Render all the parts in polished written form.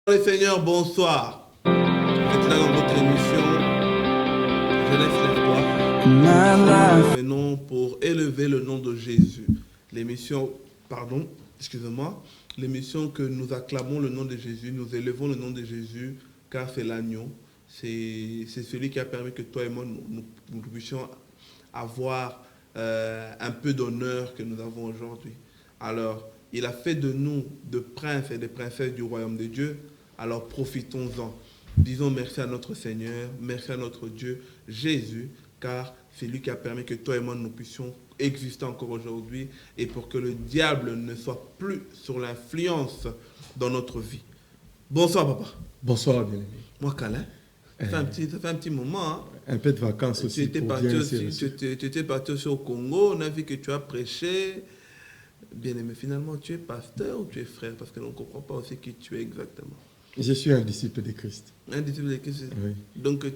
Les seigneurs, bonsoir. Vous êtes là dans votre émission Jeunesse l'espoir. Nous venons pour élever le nom de Jésus. L'émission, pardon, excusez-moi, l'émission que nous acclamons le nom de Jésus, nous élevons le nom de Jésus, car c'est l'agneau. C'est celui qui a permis que toi et moi, nous puissions avoir un peu d'honneur que nous avons aujourd'hui. Alors, il a fait de nous de princes et de princesses du royaume de Dieu. Alors profitons-en. Disons merci à notre Seigneur, merci à notre Dieu, Jésus, car c'est lui qui a permis que toi et moi nous puissions exister encore aujourd'hui et pour que le diable ne soit plus sur l'influence dans notre vie. Bonsoir papa. Bonsoir bien-aimé. Moi Calin, ça fait un petit moment. Hein. Un peu de vacances aussi. Tu étais parti aussi au Congo, on a vu que tu as prêché. Bien-aimé, finalement tu es pasteur ou tu es frère? Parce que l'on ne comprend pas aussi qui tu es exactement. Je suis un disciple de Christ. Un disciple de Christ. Oui. Donc,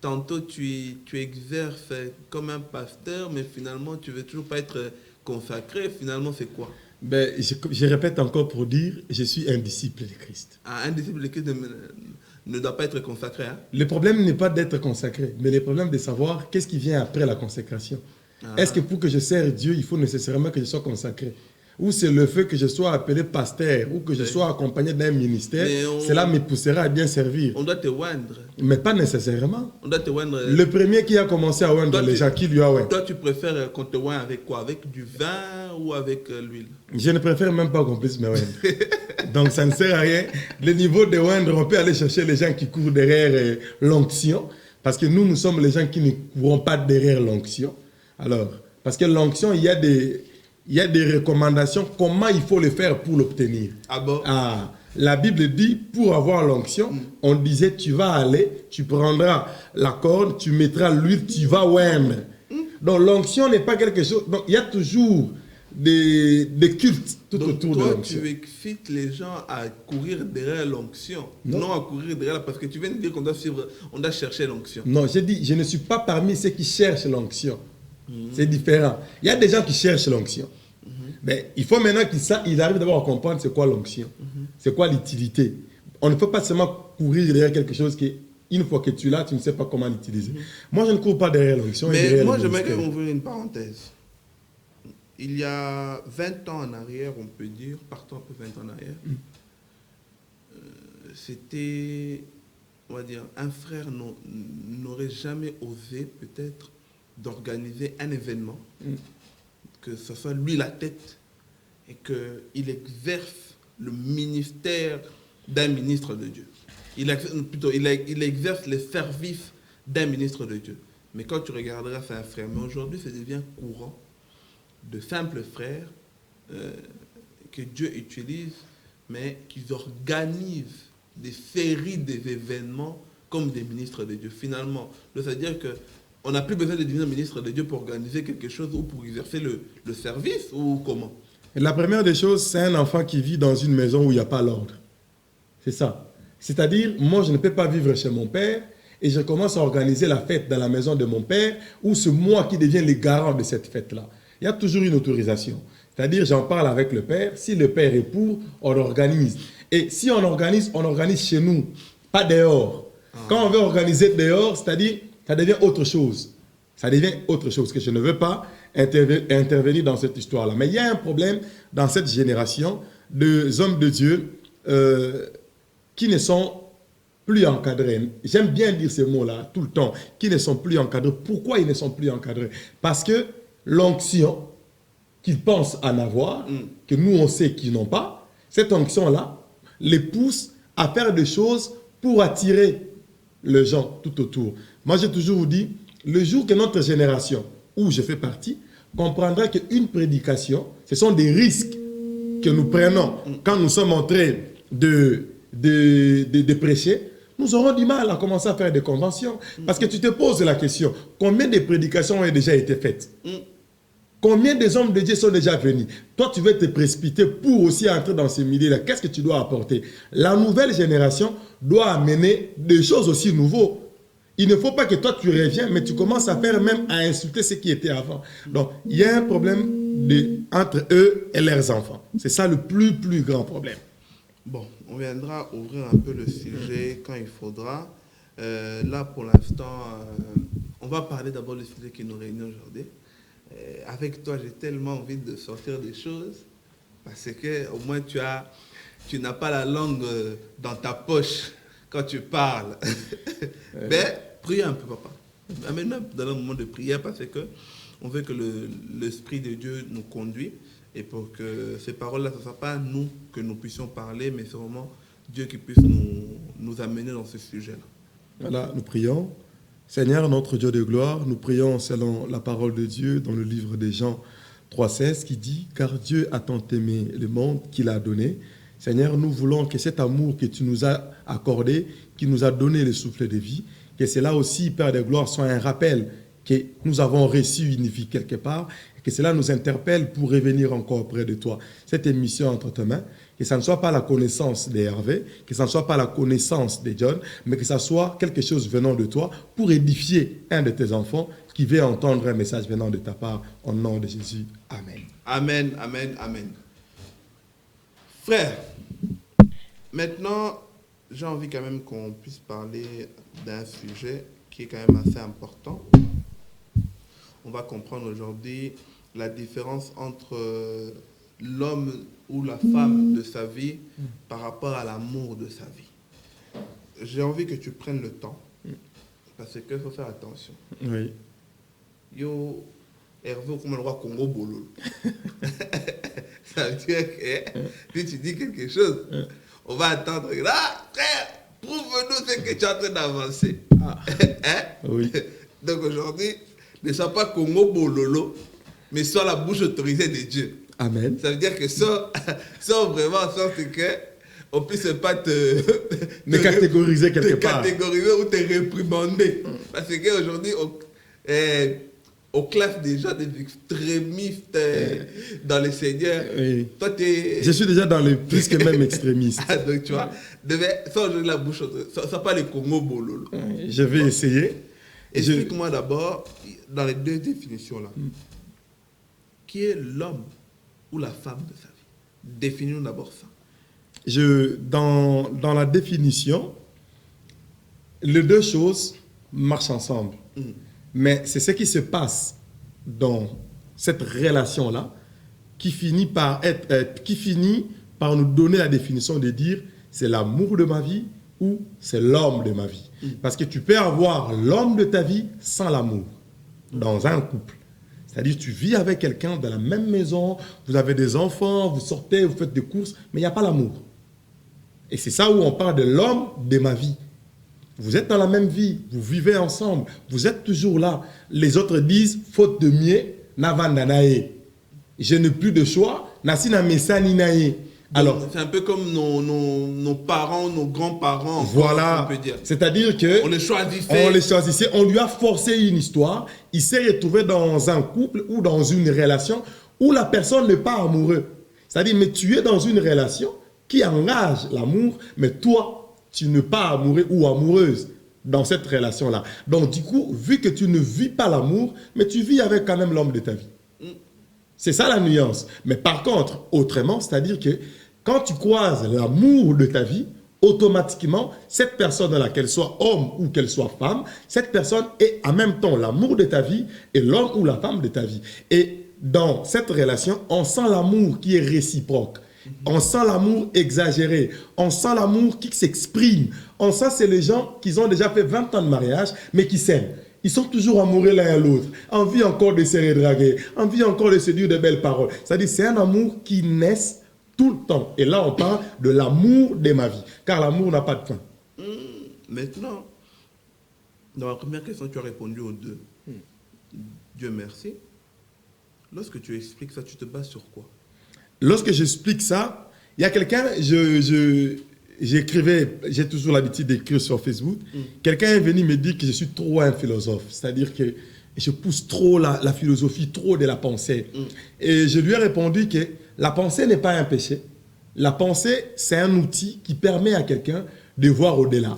tantôt tu exerces comme un pasteur, mais finalement, tu ne veux toujours pas être consacré. Finalement, c'est quoi? Ben, je répète encore pour dire, je suis un disciple de Christ. Ah, un disciple de Christ ne doit pas être consacré. Hein? Le problème n'est pas d'être consacré, mais le problème de savoir qu'est-ce qui vient après la consécration. Ah. Est-ce que pour que je sers Dieu, il faut nécessairement que je sois consacré? Ou c'est le fait que je sois appelé pasteur ou que je sois accompagné d'un ministère, cela me poussera à bien servir. On doit te oindre. Mais pas nécessairement. On doit te oindre. Le premier qui a commencé à oindre les gens, qui lui a oindre? Toi, tu préfères qu'on te oindre avec quoi? Avec du vin ou avec l'huile? Je ne préfère même pas qu'on puisse me oindre. Donc ça ne sert à rien. Le niveau de oindre, on peut aller chercher les gens qui courent derrière l'onction. Parce que nous sommes les gens qui ne courons pas derrière l'onction. Alors, parce que l'onction, il y a des recommandations, comment il faut le faire pour l'obtenir. Ah bon? Ah, la Bible dit, pour avoir l'onction, on disait, tu vas aller, tu prendras la corde, tu mettras l'huile, tu vas oindre. Donc l'onction n'est pas quelque chose... Donc il y a toujours des cultes tout autour de l'onction. Tu excites les gens à courir derrière l'onction, non à courir derrière, parce que tu viens de dire qu'on doit suivre, on doit chercher l'onction. Non, j'ai dit, je ne suis pas parmi ceux qui cherchent l'onction. C'est différent. Il y a des gens qui cherchent l'onction. Mais il faut maintenant qu'ils arrivent d'abord à comprendre c'est quoi l'onction. C'est quoi l'utilité. On ne peut pas seulement courir derrière quelque chose qui, une fois que tu l'as, tu ne sais pas comment l'utiliser. Moi, je ne cours pas derrière l'onction. Mais moi, j'aimerais ouvrir une parenthèse. Il y a 20 ans en arrière, on peut dire, partons un peu 20 ans en arrière, c'était, on va dire, un frère n'aurait jamais osé peut-être d'organiser un événement, que ce soit lui la tête, et qu'il exerce le ministère d'un ministre de Dieu. Il exerce les services d'un ministre de Dieu. Mais quand tu regarderas, c'est un frère. Mais aujourd'hui, ça devient courant de simples frères que Dieu utilise, mais qu'ils organisent des séries d'événements comme des ministres de Dieu. Finalement, c'est-à-dire que on n'a plus besoin de devenir ministre de Dieu pour organiser quelque chose ou pour exercer le service ou comment? La première des choses, c'est un enfant qui vit dans une maison où il n'y a pas l'ordre. C'est ça. C'est-à-dire, moi, je ne peux pas vivre chez mon père et je commence à organiser la fête dans la maison de mon père ou c'est moi qui deviens le garant de cette fête-là. Il y a toujours une autorisation. C'est-à-dire, j'en parle avec le père. Si le père est pour, on organise. Et si on organise chez nous, pas dehors. Quand on veut organiser dehors, c'est-à-dire, ça devient autre chose. Ça devient autre chose que je ne veux pas intervenir dans cette histoire-là. Mais il y a un problème dans cette génération de hommes de Dieu qui ne sont plus encadrés. J'aime bien dire ces mots-là tout le temps, qui ne sont plus encadrés. Pourquoi ils ne sont plus encadrés? Parce que l'onction qu'ils pensent en avoir, que nous on sait qu'ils n'ont pas, cette onction-là les pousse à faire des choses pour attirer les gens tout autour. Moi, j'ai toujours dit, le jour que notre génération, où je fais partie, comprendra qu'une prédication, ce sont des risques que nous prenons quand nous sommes en train de prêcher, nous aurons du mal à commencer à faire des conventions. Parce que tu te poses la question, combien de prédications ont déjà été faites? Combien des hommes de Dieu sont déjà venus? Toi, tu veux te précipiter pour aussi entrer dans ce milieu-là. Qu'est-ce que tu dois apporter? La nouvelle génération doit amener des choses aussi nouvelles. Il ne faut pas que toi tu reviens, mais tu commences à faire même à insulter ce qui était avant. Donc, il y a un problème entre eux et leurs enfants. C'est ça le plus grand problème. Bon, on viendra ouvrir un peu le sujet quand il faudra. Là, pour l'instant, on va parler d'abord du sujet qui nous réunit aujourd'hui. Avec toi, j'ai tellement envie de sortir des choses parce que au moins tu n'as pas la langue dans ta poche quand tu parles. Mais prie un peu, papa. Amène-nous dans un moment de prière parce que on veut que l'Esprit de Dieu nous conduise et pour que ces paroles-là, ce ne soit pas nous que nous puissions parler, mais c'est vraiment Dieu qui puisse nous amener dans ce sujet-là. Voilà, nous prions. Seigneur, notre Dieu de gloire, nous prions selon la parole de Dieu dans le livre de Jean 3,16 qui dit « Car Dieu a tant aimé le monde qu'il a donné. » Seigneur, nous voulons que cet amour que tu nous as accordé, qui nous a donné le souffle de vie, que cela aussi, Père de gloire, soit un rappel que nous avons reçu une vie quelque part, et que cela nous interpelle pour revenir encore près de toi. Cette émission entre tes mains, que ça ne soit pas la connaissance d'Hervé, que ça ne soit pas la connaissance de John, mais que ça soit quelque chose venant de toi pour édifier un de tes enfants qui veut entendre un message venant de ta part. Au nom de Jésus. Amen. Amen, amen, amen. Frère, maintenant, j'ai envie quand même qu'on puisse parler d'un sujet qui est quand même assez important. On va comprendre aujourd'hui la différence entre l'homme ou la femme de sa vie par rapport à l'amour de sa vie. J'ai envie que tu prennes le temps parce qu'il faut faire attention. Oui. Yo, Hervé, comme le roi Congo Bololo. Ça veut dire que si tu dis quelque chose, on va attendre. Là, frère, prouve-nous ce que tu es en train d'avancer. Ah. Hein? Oui. Donc aujourd'hui, ne sois pas Congo Bololo, mais sois la bouche autorisée de Dieu. Amen. Ça veut dire que ça vraiment en sorte qu'on ne puisse pas te catégoriser quelque part. Te catégoriser ou te réprimander. Parce qu'aujourd'hui, on classe des gens des extrémistes dans le Seigneur. Oui. Toi, je suis déjà dans les plus que même extrémistes. Donc tu vois, ça aujourd'hui la bouche, ça pas le Congo Bololo. Je vais essayer. Explique-moi d'abord, dans les deux définitions-là, qui est l'homme ou la femme de sa vie? Définis-nous d'abord ça. Dans la définition, les deux choses marchent ensemble. Mais c'est ce qui se passe dans cette relation-là qui finit par nous donner la définition de dire c'est l'amour de ma vie ou c'est l'homme de ma vie. Parce que tu peux avoir l'homme de ta vie sans l'amour dans un couple. C'est-à-dire tu vis avec quelqu'un dans la même maison, vous avez des enfants, vous sortez, vous faites des courses, mais il n'y a pas l'amour. Et c'est ça où on parle de l'homme de ma vie. Vous êtes dans la même vie, vous vivez ensemble, vous êtes toujours là. Les autres disent, faute de mieux, navandanae. Je n'ai plus de choix, nasina mesani nae. Alors, c'est un peu comme nos parents, nos grands-parents. Voilà, on peut dire. C'est-à-dire que on les choisissait. On lui a forcé une histoire. Il s'est retrouvé dans un couple ou dans une relation où la personne n'est pas amoureuse. C'est-à-dire, mais tu es dans une relation qui engage l'amour, mais toi, tu n'es pas amoureux ou amoureuse dans cette relation-là. Donc, du coup, vu que tu ne vis pas l'amour, mais tu vis avec quand même l'homme de ta vie. C'est ça la nuance. Mais par contre, autrement, c'est-à-dire que quand tu croises l'amour de ta vie, automatiquement, cette personne-là, qu'elle soit homme ou qu'elle soit femme, cette personne est en même temps l'amour de ta vie et l'homme ou la femme de ta vie. Et dans cette relation, on sent l'amour qui est réciproque. On sent l'amour exagéré. On sent l'amour qui s'exprime. On sent c'est les gens qui ont déjà fait 20 ans de mariage, mais qui s'aiment. Ils sont toujours amoureux l'un à l'autre. Envie encore de se redraguer. Envie encore de se dire de belles paroles. C'est-à-dire c'est un amour qui naît tout le temps. Et là, on parle de l'amour de ma vie. Car l'amour n'a pas de fin. Maintenant, dans la première question, tu as répondu aux deux. Dieu merci. Lorsque tu expliques ça, tu te bases sur quoi? Lorsque j'explique ça, il y a quelqu'un, j'ai toujours l'habitude d'écrire sur Facebook. Quelqu'un est venu me dire que je suis trop un philosophe. C'est-à-dire que je pousse trop la philosophie, trop de la pensée. Et je lui ai répondu que la pensée n'est pas un péché. La pensée, c'est un outil qui permet à quelqu'un de voir au-delà.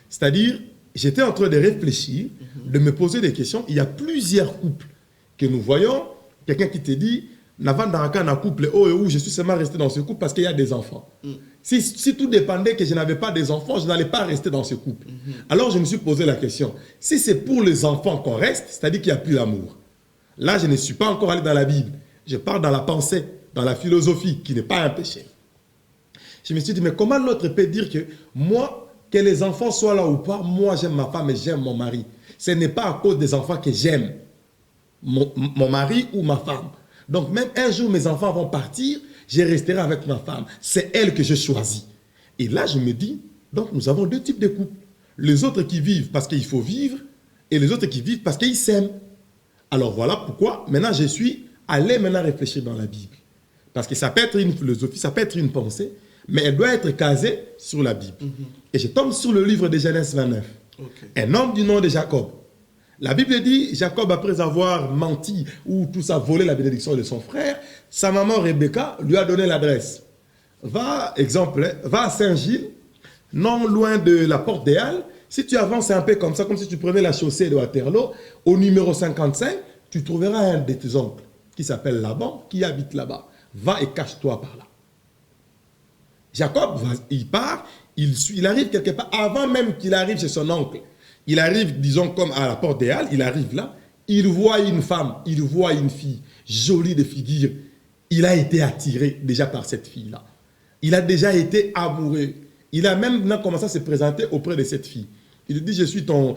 C'est-à-dire, j'étais en train de réfléchir, de me poser des questions. Il y a plusieurs couples que nous voyons. Quelqu'un qui te dit, Navan dans un couple, où je suis seulement resté dans ce couple parce qu'il y a des enfants. Si tout dépendait que je n'avais pas des enfants, je n'allais pas rester dans ce couple. Alors je me suis posé la question, si c'est pour les enfants qu'on reste, c'est-à-dire qu'il n'y a plus l'amour. Là, je ne suis pas encore allé dans la Bible. Je pars dans la pensée, dans la philosophie, qui n'est pas un péché. Je me suis dit, mais comment l'autre peut dire que moi, que les enfants soient là ou pas, moi j'aime ma femme et j'aime mon mari. Ce n'est pas à cause des enfants que j'aime mon mari ou ma femme. Donc même un jour, mes enfants vont partir, je resterai avec ma femme. C'est elle que je choisis. Et là, je me dis, donc nous avons deux types de couples. Les autres qui vivent parce qu'il faut vivre et les autres qui vivent parce qu'ils s'aiment. Alors voilà pourquoi maintenant je suis allé réfléchir dans la Bible. Parce que ça peut être une philosophie, ça peut être une pensée, mais elle doit être casée sur la Bible. Et je tombe sur le livre de Genèse 29. Un homme du nom de Jacob. La Bible dit, Jacob, après avoir menti ou tout ça, volé la bénédiction de son frère, sa maman Rebecca lui a donné l'adresse. Va à Saint-Gilles, non loin de la porte des Halles. Si tu avances un peu comme ça, comme si tu prenais la chaussée de Waterloo, au numéro 55, tu trouveras un de tes oncles qui s'appelle Laban, qui habite là-bas. Va et cache-toi par là. Jacob, il part, il arrive quelque part, avant même qu'il arrive chez son oncle. Il arrive, disons, comme à la porte des Halles, il arrive là, il voit une femme, il voit une fille, jolie de figure. Il a été attiré déjà par cette fille-là. Il a déjà été amoureux. Il a même commencé à se présenter auprès de cette fille. Il lui dit, je suis ton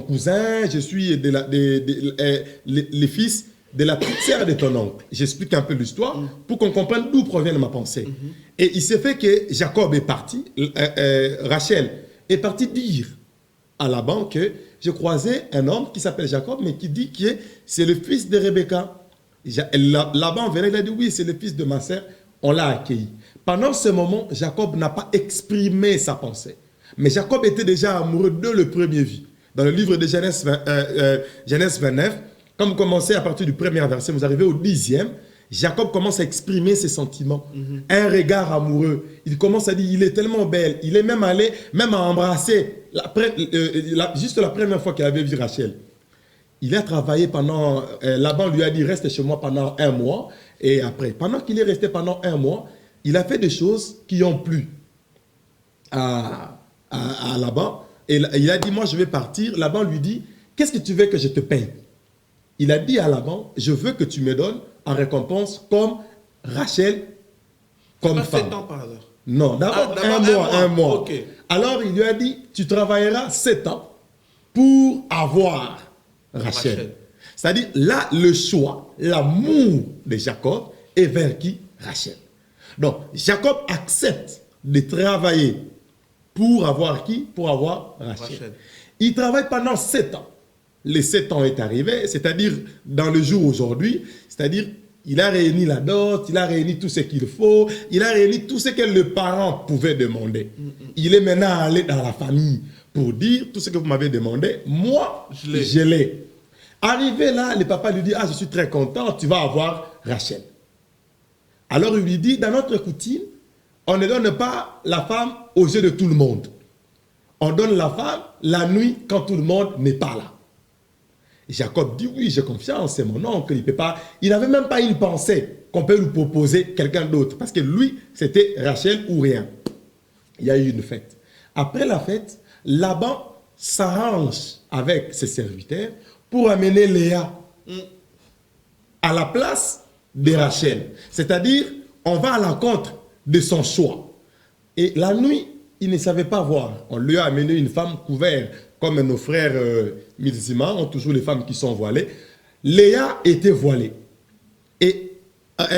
cousin, je suis le fils de la petite sœur de ton oncle. J'explique un peu l'histoire pour qu'on comprenne d'où provient ma pensée. Et il s'est fait que Jacob est parti, Rachel est partie dire à Laban que je croisais un homme qui s'appelle Jacob, mais qui dit que c'est le fils de Rebecca. Laban venait, il a dit oui, c'est le fils de ma sœur, on l'a accueilli. Pendant ce moment, Jacob n'a pas exprimé sa pensée. Mais Jacob était déjà amoureux dès le premier vu. Dans le livre de Genèse 29, quand vous commencez à partir du premier verset, vous arrivez au 10e, Jacob commence à exprimer ses sentiments. Un regard amoureux. Il commence à dire, il est tellement belle. Il est même allé, même à embrasser, juste la première fois qu'il avait vu Rachel. Il a travaillé pendant, Laban lui a dit, reste chez moi pendant 1 mois. Et après, pendant qu'il est resté pendant 1 mois, il a fait des choses qui ont plu à Laban. Et il a dit, moi je vais partir. Laban lui dit, qu'est-ce que tu veux que je te paye? Il a dit à Laban, je veux que tu me donnes en récompense comme Rachel, comme femme. 7 ans par hasard. Non, d'abord 1 mois. Okay. Alors il lui a dit, tu travailleras 7 ans pour avoir Rachel. C'est-à-dire, là, le choix, l'amour de Jacob est vers qui? Rachel. Donc, Jacob accepte de travailler pour avoir qui? Pour avoir Rachel. Il travaille pendant 7 ans. Les 7 ans est arrivé, c'est-à-dire dans le jour aujourd'hui, c'est-à-dire il a réuni la dot, il a réuni tout ce qu'il faut, il a réuni tout ce que le parent pouvait demander. Il est maintenant allé dans la famille pour dire tout ce que vous m'avez demandé, moi, je l'ai. Arrivé là, le papa lui dit, ah, je suis très content, tu vas avoir Rachel. Alors il lui dit, dans notre coutume, on ne donne pas la femme aux yeux de tout le monde. On donne la femme la nuit quand tout le monde n'est pas là. Jacob dit, oui, j'ai confiance, c'est mon oncle, il peut pas. Il n'avait même pas une pensée qu'on peut lui proposer quelqu'un d'autre. Parce que lui, c'était Rachel ou rien. Il y a eu une fête. Après la fête, Laban s'arrange avec ses serviteurs pour amener Léa à la place de Rachel. C'est-à-dire, on va à l'encontre de son choix. Et la nuit, il ne savait pas voir. On lui a amené une femme couverte, comme nos frères musulmans ont toujours les femmes qui sont voilées. Léa était voilée. Et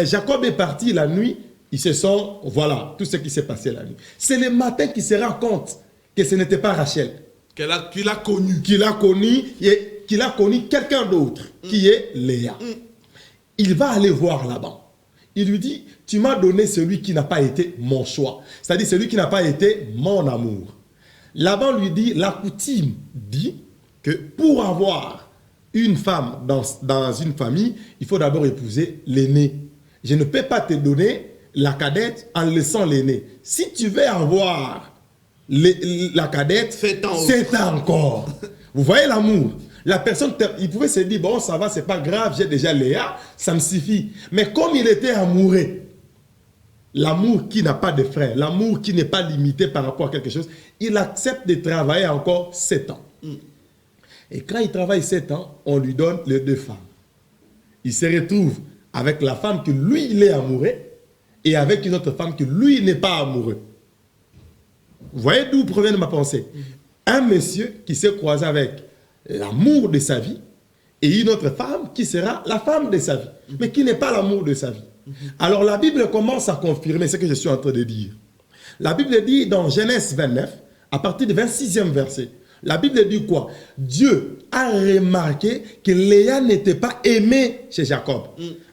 Jacob est parti la nuit, ils se sont, voilà, tout ce qui s'est passé la nuit. C'est le matin qu'il se rend compte que ce n'était pas Rachel. Qu'il a connu. Qu'il a connu quelqu'un d'autre, qui est Léa. Il va aller voir Laban. Il lui dit, tu m'as donné celui qui n'a pas été mon choix. C'est-à-dire celui qui n'a pas été mon amour. Laban lui dit, la coutume dit que pour avoir une femme dans une famille, il faut d'abord épouser l'aîné. Je ne peux pas te donner la cadette en laissant l'aîné. Si tu veux avoir la cadette, c'est encore. Vous voyez l'amour? La personne, il pouvait se dire, bon, ça va, c'est pas grave, j'ai déjà Léa, ça me suffit. Mais comme il était amoureux, l'amour qui n'a pas de frein, l'amour qui n'est pas limité par rapport à quelque chose, il accepte de travailler encore 7 ans. Et quand il travaille 7 ans, on lui donne les 2 femmes. Il se retrouve avec la femme que lui, il est amoureux, et avec une autre femme que lui, il n'est pas amoureux. Vous voyez d'où provient ma pensée? Un monsieur qui s'est croisé avec l'amour de sa vie, et une autre femme qui sera la femme de sa vie, mais qui n'est pas l'amour de sa vie. Alors la Bible commence à confirmer ce que je suis en train de dire. La Bible dit dans Genèse 29, à partir du 26e verset, la Bible dit quoi? Dieu a remarqué que Léa n'était pas aimée chez Jacob.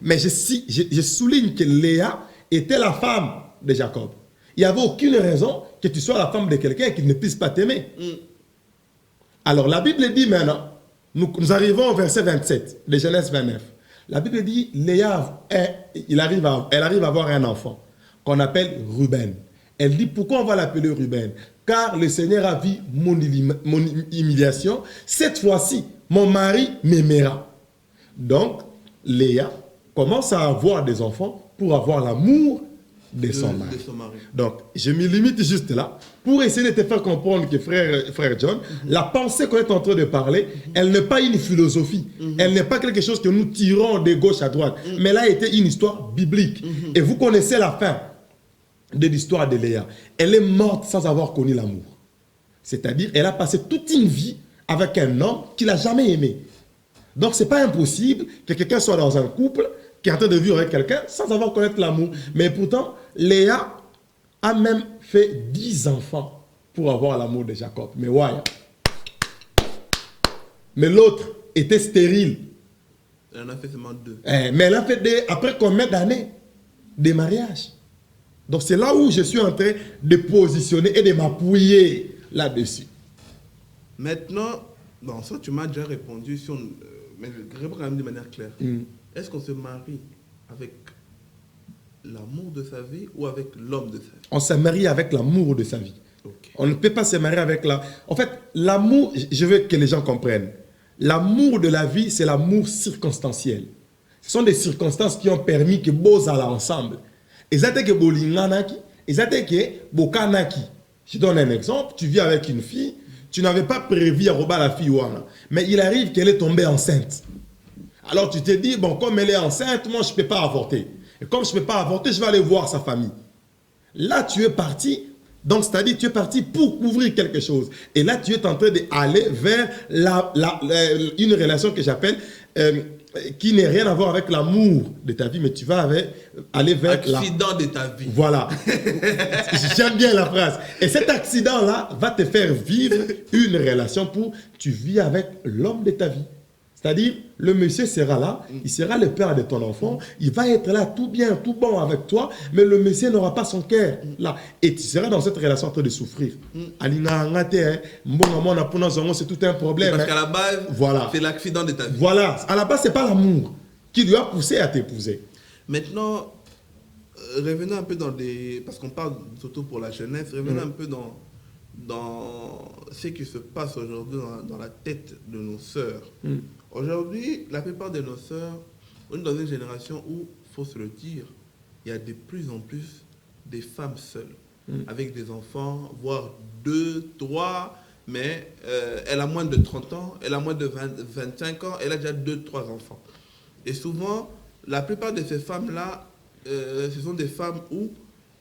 Mais je souligne que Léa était la femme de Jacob. Il n'y avait aucune raison que tu sois la femme de quelqu'un qui ne puisse pas t'aimer. Alors la Bible dit maintenant, nous arrivons au verset 27 de Genèse 29. La Bible dit, Léa, elle arrive à avoir un enfant qu'on appelle Ruben. Elle dit, pourquoi on va l'appeler Ruben? Car le Seigneur a vu mon humiliation. Cette fois-ci, mon mari m'aimera. Donc, Léa commence à avoir des enfants pour avoir l'amour de son mari. Donc, je me limite juste là pour essayer de te faire comprendre que frère John, la pensée qu'on est en train de parler, elle n'est pas une philosophie. Elle n'est pas quelque chose que nous tirons de gauche à droite. Mais là, était une histoire biblique. Et vous connaissez la fin de l'histoire de Léa. Elle est morte sans avoir connu l'amour. C'est-à-dire, elle a passé toute une vie avec un homme qu'il n'a jamais aimé. Donc, ce n'est pas impossible que quelqu'un soit dans un couple qui est en train de vivre avec quelqu'un sans avoir connaître l'amour. Mais pourtant, Léa a même fait 10 enfants pour avoir l'amour de Jacob. Mais ouais. Mais l'autre était stérile. Elle en a fait seulement 2. Mais elle a fait après combien d'années de mariage? Donc c'est là où je suis en train de positionner et de m'appuyer là-dessus. Maintenant, bon, ça tu m'as déjà répondu, mais je réponds quand même de manière claire. Est-ce qu'on se marie avec l'amour de sa vie ou avec l'homme de sa vie? On se marie avec l'amour de sa vie. Okay. On ne peut pas se marier avec la... En fait, l'amour, je veux que les gens comprennent. L'amour de la vie, c'est l'amour circonstanciel. Ce sont des circonstances qui ont permis que beaux allaient ensemble. Et ça que bolinganaki, et ça que bokanaki. Je donne un exemple. Tu vis avec une fille, tu n'avais pas prévu à rebattre la fille ouana, mais il arrive qu'elle est tombée enceinte. Alors tu te dis, bon, comme elle est enceinte, moi je ne peux pas avorter. Et comme je ne peux pas avorter, je vais aller voir sa famille. Là, tu es parti, donc c'est-à-dire tu es parti pour couvrir quelque chose. Et là, tu es en train d'aller vers une relation que j'appelle, qui n'a rien à voir avec l'amour de ta vie, mais tu vas aller vers l'accident de ta vie. Voilà. J'aime bien la phrase. Et cet accident-là va te faire vivre une relation pour... Tu vis avec l'homme de ta vie. C'est-à-dire, le monsieur sera là, il sera le père de ton enfant, il va être là tout bien, tout bon avec toi, mais le monsieur n'aura pas son cœur là. Et tu seras dans cette relation en train de souffrir. C'est tout un problème. Parce qu'à la base, voilà, c'est l'accident de ta vie. Voilà, à la base, ce n'est pas l'amour qui lui a poussé à t'épouser. Maintenant, revenons un peu dans des... Parce qu'on parle surtout pour la jeunesse, revenons un peu dans ce qui se passe aujourd'hui dans la tête de nos sœurs. Aujourd'hui, la plupart de nos sœurs, on est dans une génération où, il faut se le dire, il y a de plus en plus des femmes seules, avec des enfants, voire 2, 3, mais elle a moins de 30 ans, elle a moins de 25 ans, elle a déjà 2, 3 enfants. Et souvent, la plupart de ces femmes-là, ce sont des femmes où,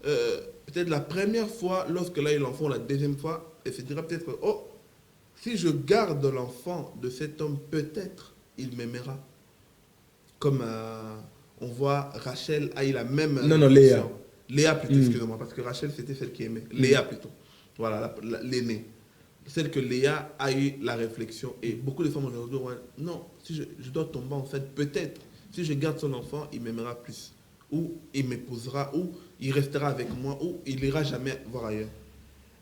peut-être la première fois, lorsqu'elle a eu l'enfant, la deuxième fois, elle se dira peut-être, oh, si je garde l'enfant de cet homme, peut-être il m'aimera. Comme on voit Rachel a eu la même... Non, Léa. Léa plutôt, excusez-moi, parce que Rachel c'était celle qui aimait. Léa plutôt. Voilà, l'aînée. Celle que Léa a eu la réflexion. Et beaucoup de femmes aujourd'hui, non, si je dois tomber enceinte, peut-être, si je garde son enfant, il m'aimera plus. Ou il m'épousera, ou il restera avec moi, ou il n'ira jamais voir ailleurs.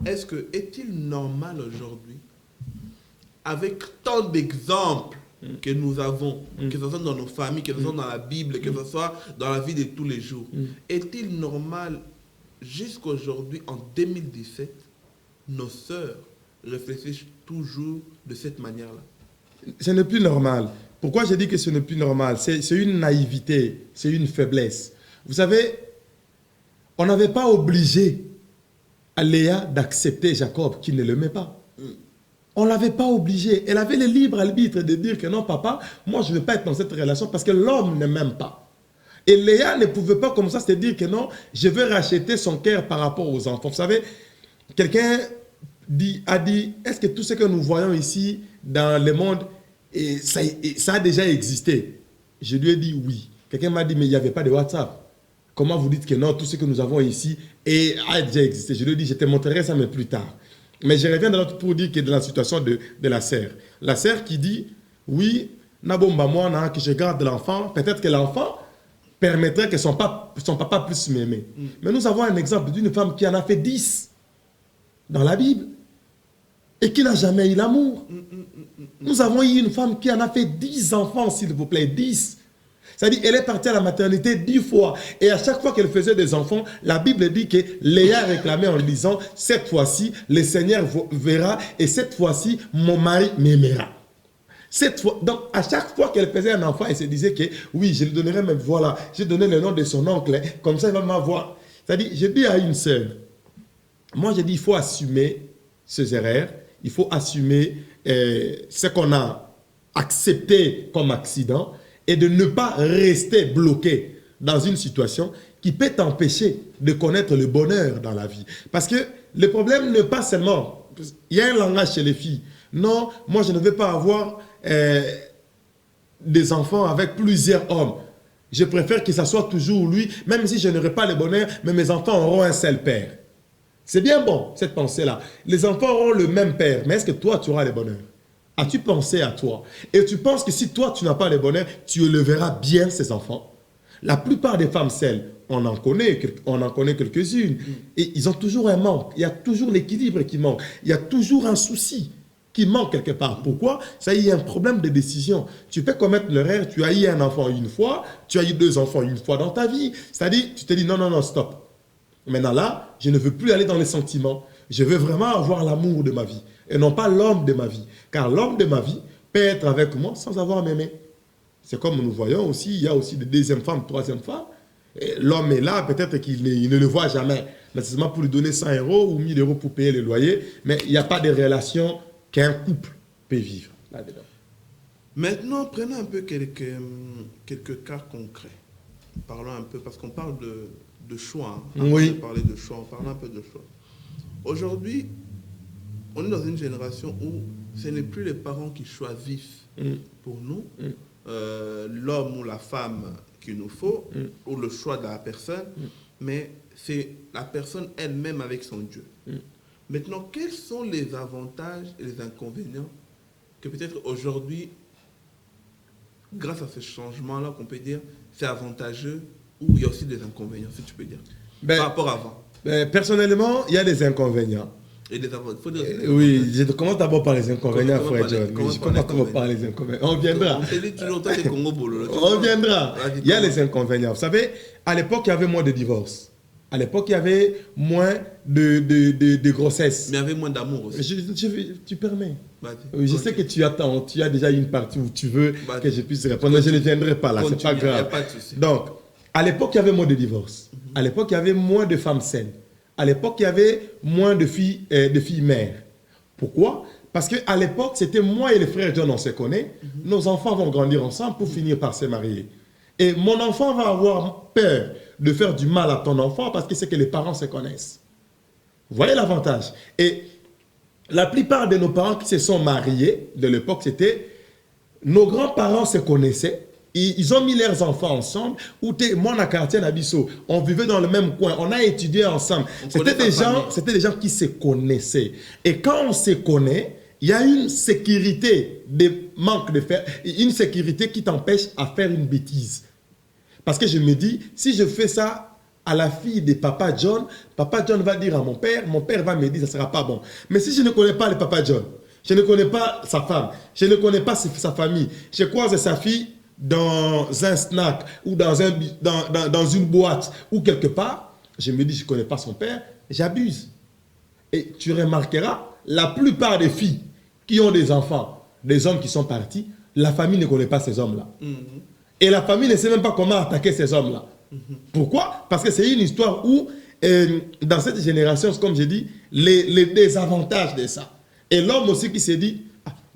Est-il normal aujourd'hui, avec tant d'exemples que nous avons, que ce soit dans nos familles, que ce soit dans la Bible, que ce soit dans la vie de tous les jours, est-il normal, jusqu'aujourd'hui, en 2017, nos sœurs réfléchissent toujours de cette manière-là? Ce n'est plus normal. Pourquoi je dis que ce n'est plus normal? C'est une naïveté, c'est une faiblesse. Vous savez, on n'avait pas obligé à Léa d'accepter Jacob qui ne l'aimait pas. On ne l'avait pas obligé. Elle avait le libre arbitre de dire que non, papa, moi je ne veux pas être dans cette relation parce que l'homme ne m'aime pas. Et Léa ne pouvait pas comme ça se dire que non, je veux racheter son cœur par rapport aux enfants. Vous savez, quelqu'un a dit, est-ce que tout ce que nous voyons ici dans le monde, ça a déjà existé? Je lui ai dit oui. Quelqu'un m'a dit, mais il n'y avait pas de WhatsApp. Comment vous dites que non, tout ce que nous avons ici a déjà existé? Je lui ai dit, je te montrerai ça, mais plus tard. Mais je reviens pour dire que dans la situation de la sœur. La sœur qui dit, oui, que je garde l'enfant, peut-être que l'enfant permettrait que son papa puisse m'aimer. Mais nous avons un exemple d'une femme qui en a fait 10 dans la Bible et qui n'a jamais eu l'amour. Nous avons eu une femme qui en a fait 10 enfants, s'il vous plaît, 10. C'est-à-dire qu'elle est partie à la maternité 10 fois. Et à chaque fois qu'elle faisait des enfants, la Bible dit que Léa réclamait en disant, cette fois-ci, le Seigneur verra et cette fois-ci, mon mari m'aimera. Donc, à chaque fois qu'elle faisait un enfant, elle se disait que oui, je lui donnerai même, voilà, je donné le nom de son oncle, comme ça il va m'avoir. C'est-à-dire, je dis à une sœur, moi je dis, il faut assumer ses erreurs, il faut assumer ce qu'on a accepté comme accident, et de ne pas rester bloqué dans une situation qui peut t'empêcher de connaître le bonheur dans la vie. Parce que le problème n'est pas seulement... Il y a un langage chez les filles. Non, moi je ne veux pas avoir des enfants avec plusieurs hommes. Je préfère que ça soit toujours lui, même si je n'aurai pas le bonheur, mais mes enfants auront un seul père. C'est bien bon, cette pensée-là. Les enfants auront le même père, mais est-ce que toi, tu auras le bonheur? As-tu pensé à toi? Et tu penses que si toi, tu n'as pas le bonheur, tu éleveras bien ces enfants? La plupart des femmes seules, on en connaît quelques-unes. Et ils ont toujours un manque. Il y a toujours l'équilibre qui manque. Il y a toujours un souci qui manque quelque part. Pourquoi? Ça y est un problème de décision. Tu peux commettre l'erreur, tu as eu un enfant une fois, tu as eu 2 enfants une fois dans ta vie. C'est-à-dire, tu te dis non, stop. Maintenant là, je ne veux plus aller dans les sentiments. Je veux vraiment avoir l'amour de ma vie et non pas l'homme de ma vie. Car l'homme de ma vie peut être avec moi sans avoir à m'aimer. C'est comme nous voyons aussi, il y a aussi des deuxième femmes, troisième femmes. L'homme est là, peut-être qu'il ne le voit jamais. Nécessairement pour lui donner 100 € ou 1000 € pour payer le loyer. Mais il n'y a pas de relation qu'un couple peut vivre là-dedans. Maintenant, prenons un peu quelques cas concrets. Parlons un peu, parce qu'on parle de choix. Oui. On parler de choix, on parle un peu de choix. Aujourd'hui, on est dans une génération où ce n'est plus les parents qui choisissent pour nous l'homme ou la femme qu'il nous faut, ou le choix de la personne, mais c'est la personne elle-même avec son Dieu. Maintenant, quels sont les avantages et les inconvénients que peut-être aujourd'hui, grâce à ce changement-là, qu'on peut dire, c'est avantageux, ou il y a aussi des inconvénients, si tu peux dire, par rapport à avant? Personnellement, il y a des inconvénients. Et des avantages. Oui, je commence d'abord par les inconvénients, frère John. Je commence d'abord par les inconvénients. On viendra. On viendra. Il y a les inconvénients. Vous savez, à l'époque, il y avait moins de divorces. À l'époque, il y avait moins de grossesse. Mais il y avait moins d'amour aussi. Tu permets. Oui, je sais que tu attends. Tu as déjà une partie où tu veux que je puisse répondre. Je ne viendrai pas là, c'est pas grave. Donc, à l'époque, il y avait moins de divorces. À l'époque, il y avait moins de femmes saines. À l'époque, il y avait moins de filles mères. Pourquoi? Parce qu'à l'époque, c'était moi et le frère John, on se connaît. Nos enfants vont grandir ensemble pour finir par se marier. Et mon enfant va avoir peur de faire du mal à ton enfant parce que c'est que les parents se connaissent. Vous voyez l'avantage? Et la plupart de nos parents qui se sont mariés de l'époque, c'était nos grands-parents se connaissaient. Ils ont mis leurs enfants ensemble. Moi, dans le quartier d'Abisso, on vivait dans le même coin. On a étudié ensemble. C'était des gens qui se connaissaient. Et quand on se connaît, il y a une sécurité une sécurité qui t'empêche à faire une bêtise. Parce que je me dis, si je fais ça à la fille de Papa John va dire à mon père va me dire, ça ne sera pas bon. Mais si je ne connais pas le Papa John, je ne connais pas sa femme, je ne connais pas sa famille, je croise sa fille dans un snack ou dans une boîte ou quelque part, je me dis, je ne connais pas son père, j'abuse. Et tu remarqueras, la plupart des filles qui ont des enfants, des hommes qui sont partis, la famille ne connaît pas ces hommes-là. Et la famille ne sait même pas comment attaquer ces hommes-là. Pourquoi? Parce que c'est une histoire où dans cette génération, comme j'ai dit, les désavantages de ça. Et l'homme aussi qui s'est dit,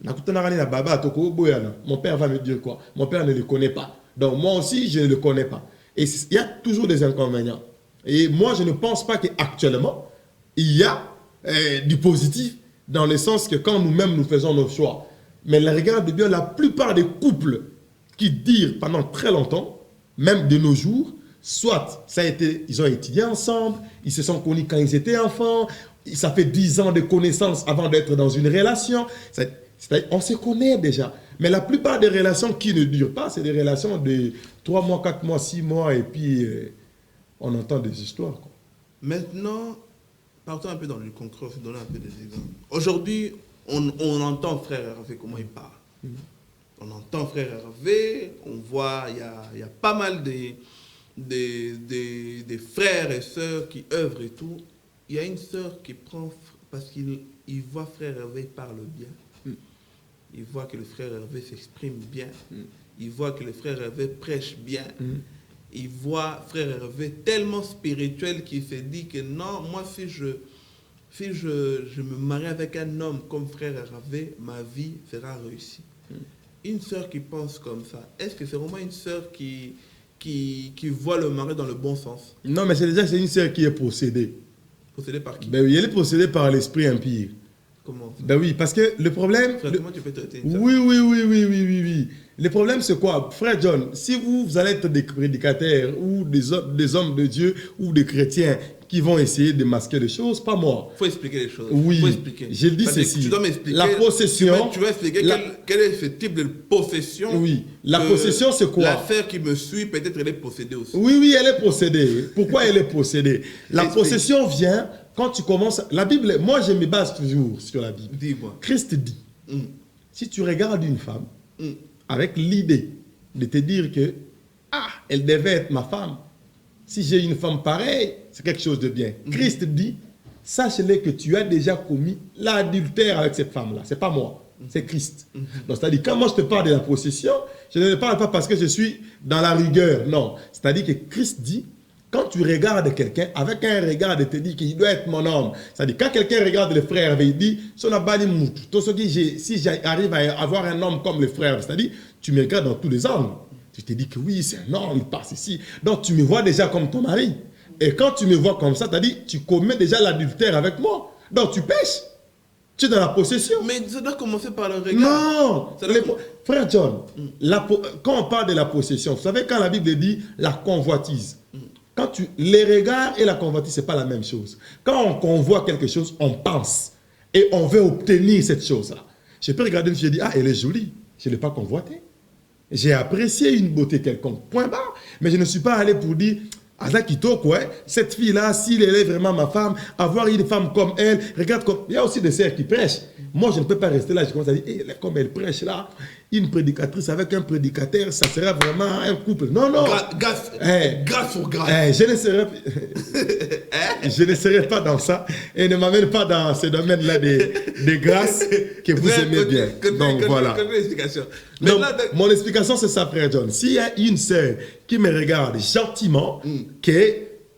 mon père va me dire quoi? Mon père ne le connaît pas. Donc moi aussi, je ne le connais pas. Et il y a toujours des inconvénients. Et moi, je ne pense pas qu'actuellement, il y a du positif dans le sens que quand nous-mêmes nous faisons nos choix. Mais regarde bien, la plupart des couples qui durent pendant très longtemps, même de nos jours, soit ils ont étudié ensemble, ils se sont connus quand ils étaient enfants, ça fait 10 ans de connaissances avant d'être dans une relation. On se connaît déjà. Mais la plupart des relations qui ne durent pas, c'est des relations de 3 mois, 4 mois, 6 mois, et puis on entend des histoires, quoi. Maintenant, partons un peu dans le concret, on va donner un peu des exemples. Aujourd'hui, on entend frère Hervé comment il parle. On entend frère Hervé, on voit, il y a pas mal des frères et sœurs qui œuvrent et tout. Il y a une sœur qui prend, parce qu'il voit frère Hervé parle bien. Il voit que le frère Hervé s'exprime bien. Il voit que le frère Hervé prêche bien. Il voit frère Hervé tellement spirituel qu'il se dit que non, moi si je me marie avec un homme comme frère Hervé, ma vie sera réussie. Une sœur qui pense comme ça, est-ce que c'est vraiment une sœur qui voit le mari dans le bon sens? Non, mais c'est une sœur qui est possédée. Possédée par qui? Ben oui, elle est possédée par l'esprit impie. Comment? Ben oui, parce que le problème... Frère, comment tu peux traiter une sœur? Oui. Le problème, c'est quoi? Frère John, si vous allez être des prédicateurs ou des hommes de Dieu ou des chrétiens qui vont essayer de masquer les choses, pas moi. Il faut expliquer les choses. Oui, faut expliquer. Je le dis ceci. Tu dois m'expliquer. La possession... Tu vas expliquer quel est ce type de possession. Oui, la possession, c'est quoi? L'affaire qui me suit, peut-être elle est possédée aussi. Oui, elle est possédée. Pourquoi elle est possédée? La possession vient quand tu commences... La Bible, moi je me base toujours sur la Bible. Dis-moi. Christ dit, si tu regardes une femme avec l'idée de te dire que elle devait être ma femme, si j'ai une femme pareille, c'est quelque chose de bien. Christ dit, sache-le que tu as déjà commis l'adultère avec cette femme-là. Ce n'est pas moi, c'est Christ. Donc, c'est-à-dire, quand moi je te parle de la possession, je ne parle pas parce que je suis dans la rigueur. Non. C'est-à-dire que Christ dit, quand tu regardes quelqu'un, avec un regard de te dire qu'il doit être mon homme, c'est-à-dire quand quelqu'un regarde le frère, il dit, si j'arrive à avoir un homme comme le frère, c'est-à-dire, tu me regardes dans tous les angles. Tu te dis que oui, c'est un homme, il passe ici. Donc tu me vois déjà comme ton mari. Et quand tu me vois comme ça, tu as dit, tu commets déjà l'adultère avec moi. Donc tu pêches. Tu es dans la possession. Mais ça doit commencer par le regard. Non. Frère John, quand on parle de la possession, vous savez quand la Bible dit la convoitise, les regards et la convoitise, ce n'est pas la même chose. Quand on convoite quelque chose, on pense. Et on veut obtenir cette chose-là. Je peux regarder une fille et dire, elle est jolie. Je ne l'ai pas convoitée. J'ai apprécié une beauté quelconque, point barre. Mais je ne suis pas allé pour dire, Azakito, quoi, cette fille-là, s'il est vraiment ma femme, avoir une femme comme elle, regarde comme... Il y a aussi des sœurs qui prêchent. Moi, je ne peux pas rester là, je commence à dire, comme elle prêche là, une prédicatrice avec un prédicateur, ça sera vraiment un couple. Non. Grâce pour grâce. Je ne serai pas dans ça et ne m'amène pas dans ce domaine-là des grâces que vous aimez bien. Donc voilà. Donc, mon explication, c'est ça, frère John. S'il y a une sœur qui me regarde gentiment, que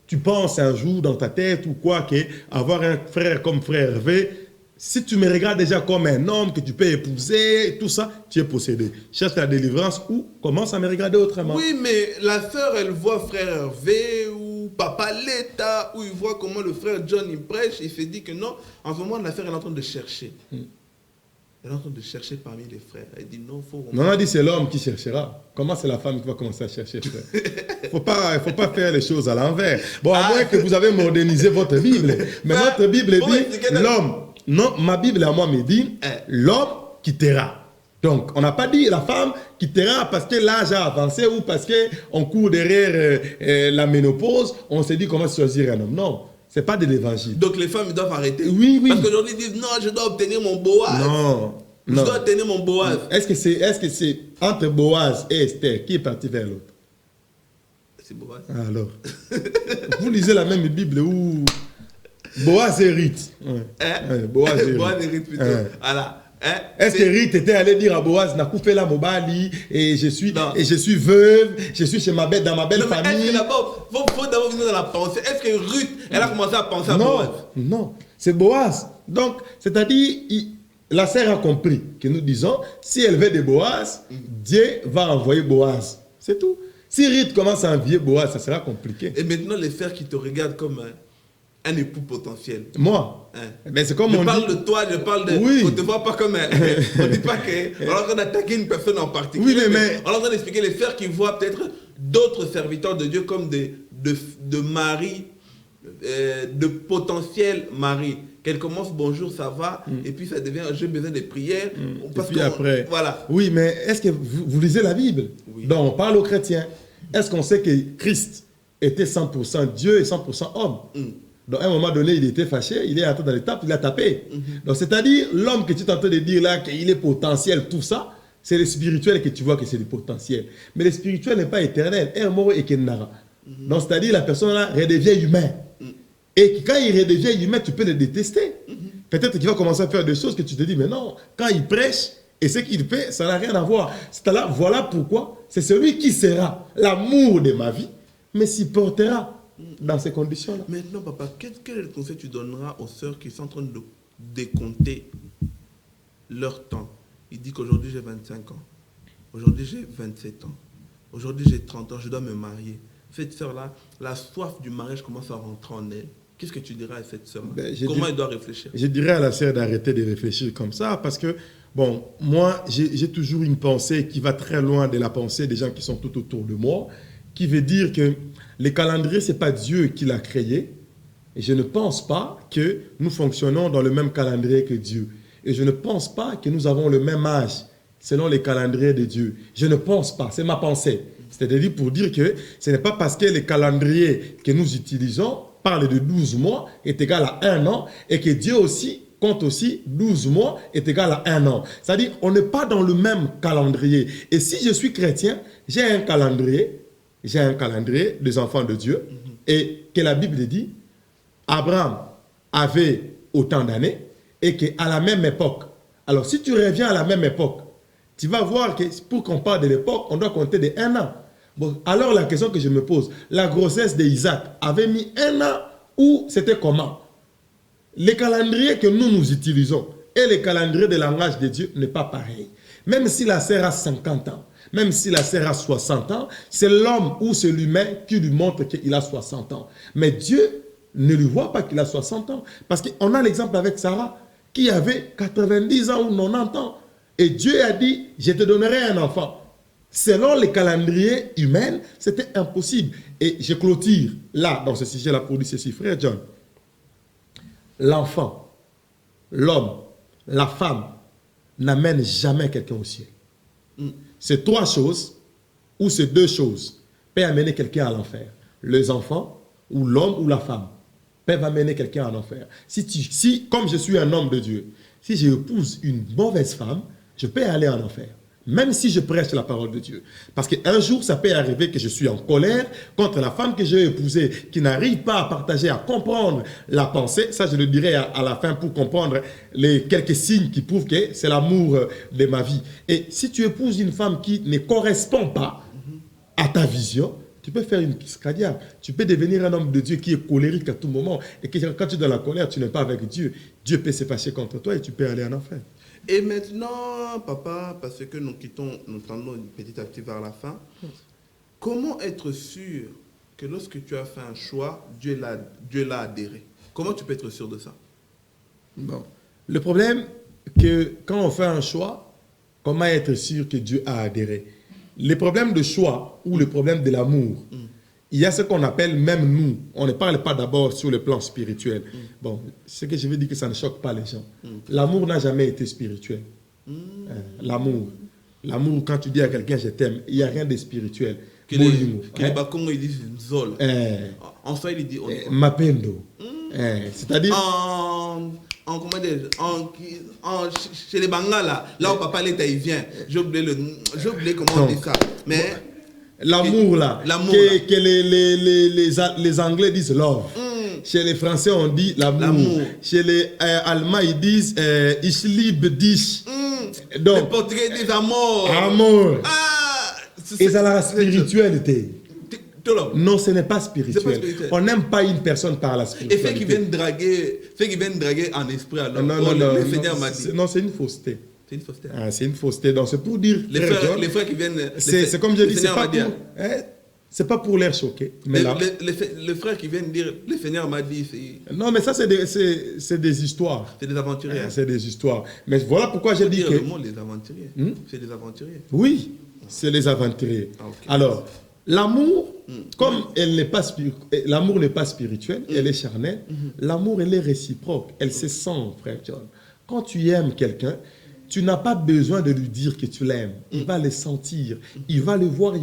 tu penses un jour dans ta tête ou quoi, que avoir un frère comme frère Hervé, si tu me regardes déjà comme un homme que tu peux épouser, tout ça, tu es possédé. Cherche la délivrance ou commence à me regarder autrement. Oui, mais la sœur, elle voit frère Hervé ou papa l'État, ou il voit comment le frère John il prêche, il se dit que non, en ce moment, la sœur, elle est en train de chercher. Elle est en train de chercher parmi les frères. Elle dit non, faut... Non, on a dit c'est l'homme qui cherchera. Comment c'est la femme qui va commencer à chercher, frère? Il faut pas faire les choses à l'envers. Bon, à moins que vous avez modernisé votre Bible. Mais notre Bible dit l'homme. Non, ma Bible à moi me dit l'homme quittera. Donc, on n'a pas dit la femme quittera parce que l'âge a avancé ou parce qu'on court derrière la ménopause. On s'est dit comment choisir un homme. Non. Ce n'est pas de l'évangile. Donc les femmes doivent arrêter. Oui. Parce qu'aujourd'hui ils disent non, je dois obtenir mon Boaz. Non. Je dois obtenir mon Boaz. Est-ce que c'est entre Boaz et Esther qui est parti vers l'autre? C'est Boaz. Alors, vous lisez la même Bible où Boaz hérite. Boaz hérite plutôt. Voilà. Hein? Est-ce que Ruth était allé dire à Boaz, n'a coupé la mobali et je suis veuve, je suis chez dans ma belle famille. Est-ce que d'abord, faut d'abord venir dans la pensée. Est-ce que Ruth, elle a commencé à penser à Boaz? Non, c'est Boaz. Donc, c'est-à-dire, la sœur a compris que nous disons, si elle veut de Boaz, Dieu va envoyer Boaz. C'est tout. Si Ruth commence à envier Boaz, ça sera compliqué. Et maintenant, les frères qui te regardent comme un époux potentiel. Moi, mais c'est comme je parle de toi, je parle de... Oui. On ne te voit pas comme on ne dit pas qu'on est en train d'attaquer une personne en particulier. Oui, mais... On est en train d'expliquer les frères qui voient peut-être d'autres serviteurs de Dieu comme de maris, de potentiels maris. Qu'elle commence bonjour, ça va, et puis ça devient j'ai besoin de prières. Parce et puis après, voilà. Oui, mais est-ce que vous lisez la Bible? Oui. Donc on parle aux chrétiens. Est-ce qu'on sait que Christ était 100% Dieu et 100% homme? Donc à un moment donné, il était fâché, il est entré dans l'étape, il a tapé. Donc c'est-à-dire, l'homme que tu es en train de dire là, qu'il est potentiel, tout ça, c'est le spirituel que tu vois que c'est le potentiel. Mais le spirituel n'est pas éternel. Donc c'est-à-dire, la personne là redevient humain. Et quand il redevient humain, tu peux le détester. Peut-être qu'il va commencer à faire des choses que tu te dis, mais non, quand il prêche et ce qu'il fait, ça n'a rien à voir. C'est-à-dire, voilà pourquoi c'est celui qui sera l'amour de ma vie, mais s'y portera dans ces conditions-là. Maintenant, papa, quel est le conseil que tu donneras aux sœurs qui sont en train de décompter leur temps? Il dit qu'aujourd'hui j'ai 25 ans, aujourd'hui j'ai 27 ans, aujourd'hui j'ai 30 ans, je dois me marier. Cette sœur-là, la soif du mariage commence à rentrer en elle. Qu'est-ce que tu diras à cette sœur-là? Comment elle doit réfléchir? Je dirais à la sœur d'arrêter de réfléchir comme ça parce que, bon, moi, j'ai toujours une pensée qui va très loin de la pensée des gens qui sont tout autour de moi, qui veut dire que les calendriers, ce n'est pas Dieu qui l'a créé. Et je ne pense pas que nous fonctionnons dans le même calendrier que Dieu. Et je ne pense pas que nous avons le même âge selon les calendriers de Dieu. Je ne pense pas, c'est ma pensée. C'est-à-dire pour dire que ce n'est pas parce que les calendriers que nous utilisons parlent de 12 mois est égal à 1 an et que Dieu aussi compte aussi 12 mois est égal à 1 an. C'est-à-dire on n'est pas dans le même calendrier. Et si je suis chrétien, j'ai un calendrier des enfants de Dieu et que la Bible dit Abraham avait autant d'années et qu'à la même époque. Alors si tu reviens à la même époque, tu vas voir que pour qu'on parle de l'époque, on doit compter de 1 an. Bon, alors la question que je me pose, la grossesse d'Isaac avait mis 1 an ou c'était comment? Les calendriers que nous utilisons et les calendriers de langage de Dieu n'est pas pareil. Même si la sœur a 50 ans, même si la sœur a 60 ans, c'est l'homme ou c'est l'humain qui lui montre qu'il a 60 ans. Mais Dieu ne lui voit pas qu'il a 60 ans. Parce qu'on a l'exemple avec Sarah qui avait 90 ans ou 90 ans. Et Dieu a dit, je te donnerai un enfant. Selon les calendriers humains, c'était impossible. Et je clôture là, dans ce sujet-là, pour dire ceci, frère John. L'enfant, l'homme, la femme n'amènent jamais quelqu'un au ciel. C'est 3 choses ou c'est 2 choses peuvent amener quelqu'un à l'enfer. Les enfants ou l'homme ou la femme peuvent amener quelqu'un à l'enfer. Si, comme je suis un homme de Dieu, si j'épouse une mauvaise femme, je peux aller en enfer. Même si je prêche la parole de Dieu. Parce qu'un jour, ça peut arriver que je suis en colère contre la femme que j'ai épousée, qui n'arrive pas à partager, à comprendre la pensée. Ça, je le dirai à la fin pour comprendre les quelques signes qui prouvent que c'est l'amour de ma vie. Et si tu épouses une femme qui ne correspond pas à ta vision, tu peux faire une crise cardiaque. Tu peux devenir un homme de Dieu qui est colérique à tout moment. Et que quand tu es dans la colère, tu n'es pas avec Dieu. Dieu peut se fâcher contre toi et tu peux aller en enfer. Et maintenant, papa, parce que nous tendons petit à petit vers la fin, comment être sûr que lorsque tu as fait un choix, Dieu l'a adhéré? Comment tu peux être sûr de ça? Bon. Le problème, que quand on fait un choix, comment être sûr que Dieu a adhéré? Le problème de choix ou le problème de l'amour, il y a ce qu'on appelle, même nous, on ne parle pas d'abord sur le plan spirituel. Bon, ce que je veux dire que ça ne choque pas les gens. L'amour n'a jamais été spirituel. L'amour, quand tu dis à quelqu'un je t'aime, il n'y a rien de spirituel. Les Bakongo, ils disent Nzol. En soi, il dit Mapendo. C'est-à-dire... chez les Bangala, là où papa l'État il vient, j'ai oublié comment on dit ça. Mais l'amour là, que les Anglais disent love. Chez les Français, on dit l'amour. Chez les Allemands, ils disent ich liebe dich. Donc, les Portugais disent amour. Amour. Et ça la spiritualité. Non, ce n'est pas spirituel. On n'aime pas une personne par la spiritualité. Et fait qu'ils viennent draguer en esprit alors. Non, c'est une fausseté. C'est une fausseté. C'est une fausseté. Donc c'est pour dire. Les frères qui viennent. C'est comme je dis, c'est pas pour l'air choqué. Mais les frères qui viennent dire, le Seigneur m'a dit. Non, mais ça c'est des histoires. C'est des aventuriers. C'est des histoires. Mais voilà pourquoi j'ai dit que. Le mot les aventuriers. C'est des aventuriers. Oui, c'est les aventuriers. Alors. L'amour, comme l'amour n'est pas spirituel, elle est charnelle, l'amour, elle est réciproque, elle se sent, frère John. Quand tu aimes quelqu'un, tu n'as pas besoin de lui dire que tu l'aimes. Il va le sentir, il va le voir,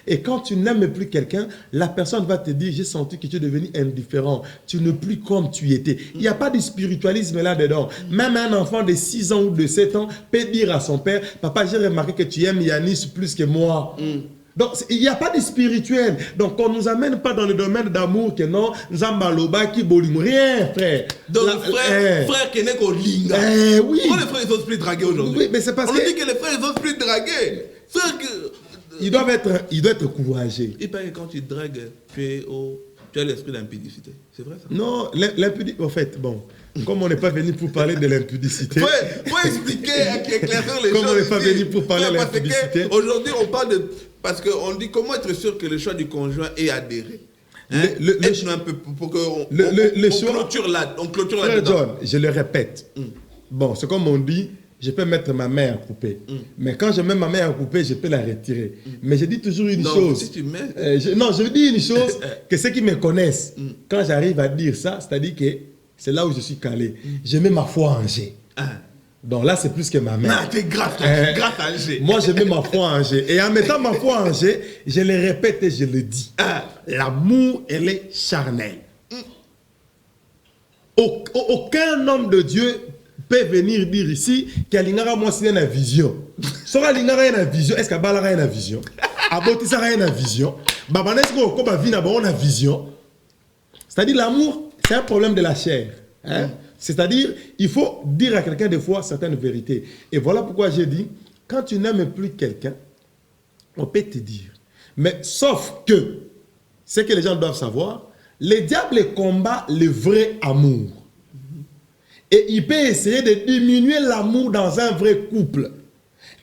Et quand tu n'aimes plus quelqu'un, la personne va te dire, j'ai senti que tu es devenu indifférent, tu n'es plus comme tu étais. Il n'y a pas de spiritualisme là-dedans. Même un enfant de 6 ans ou de 7 ans peut dire à son père, papa, j'ai remarqué que tu aimes Yanis plus que moi. Donc, il n'y a pas de spirituel. Donc, on ne nous amène pas dans le domaine d'amour que non, Zambaloba qui bolim. Rien, frère. Donc, frère qui n'est qu'au linga. Oui. Pourquoi les frères, ils n'osent plus draguer aujourd'hui? Oui, mais c'est parce on nous dit que les frères, ils n'osent plus draguer. Ils doivent être courageux. Il paraît que quand tu dragues, tu as l'esprit d'impudicité. C'est vrai ça? Non, l'impudicité, en fait, bon. Comme on n'est pas venu pour parler de l'impudicité. Il faut expliquer, éclaircir les choses. Comme on n'est pas venu pour parler de l'impudicité. Aujourd'hui, on parle de... Parce qu'on dit comment être sûr que le choix du conjoint est adhéré. Être un peu pour qu'on clôture là-dedans. John, je le répète. Bon, c'est comme on dit, je peux mettre ma main à couper. Mais quand je mets ma main à couper, je peux la retirer. Mais je dis toujours une chose. Si tu mets... je dis une chose que ceux qui me connaissent, quand j'arrive à dire ça, c'est-à-dire que c'est là où je suis calé. Je mets ma foi en G. Donc là, c'est plus que ma main. T'es grave à G. Moi, je mets ma foi en G. Et en mettant ma foi en G, je le répète et je le dis. L'amour, elle est charnelle. Aucun homme de Dieu peut venir dire ici qu'Alingara, moi, c'est une vision. Sora Alingara, une vision. Est-ce qu'Abalara, une vision? Abotisara, une vision. Babanesco, Koba Vina, une vision. C'est-à-dire, l'amour, c'est un problème de la chair. C'est-à-dire, il faut dire à quelqu'un des fois certaines vérités. Et voilà pourquoi j'ai dit, quand tu n'aimes plus quelqu'un, on peut te dire. Mais sauf que, ce que les gens doivent savoir, le diable combat le vrai amour. Et il peut essayer de diminuer l'amour dans un vrai couple.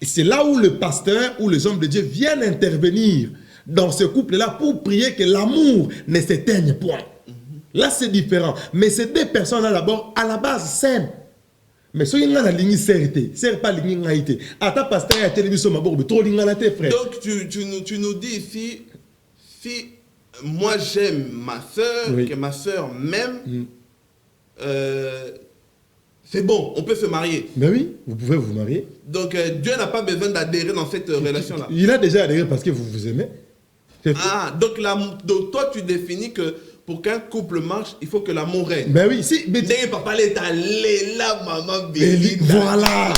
Et c'est là où le pasteur ou les hommes de Dieu viennent intervenir dans ce couple-là pour prier que l'amour ne s'éteigne point. Là, c'est différent. Mais ces deux personnes-là, d'abord, à la base, s'aiment. Mais si on a la ligne certé, c'est pas la ligne naïté. À ta pasteur, il y a télévision, ma bourbe, trop ligne naïté, frère. Donc, tu nous dis ici, si moi j'aime ma soeur, que ma soeur m'aime, c'est bon, on peut se marier. Mais oui, vous pouvez vous marier. Donc, Dieu n'a pas besoin d'adhérer dans cette relation-là. Il a déjà adhéré parce que vous vous aimez. Donc toi, tu définis que pour qu'un couple marche, il faut que l'amour règne. Ben oui, si. Mais papa est allé là, maman Béli. Voilà.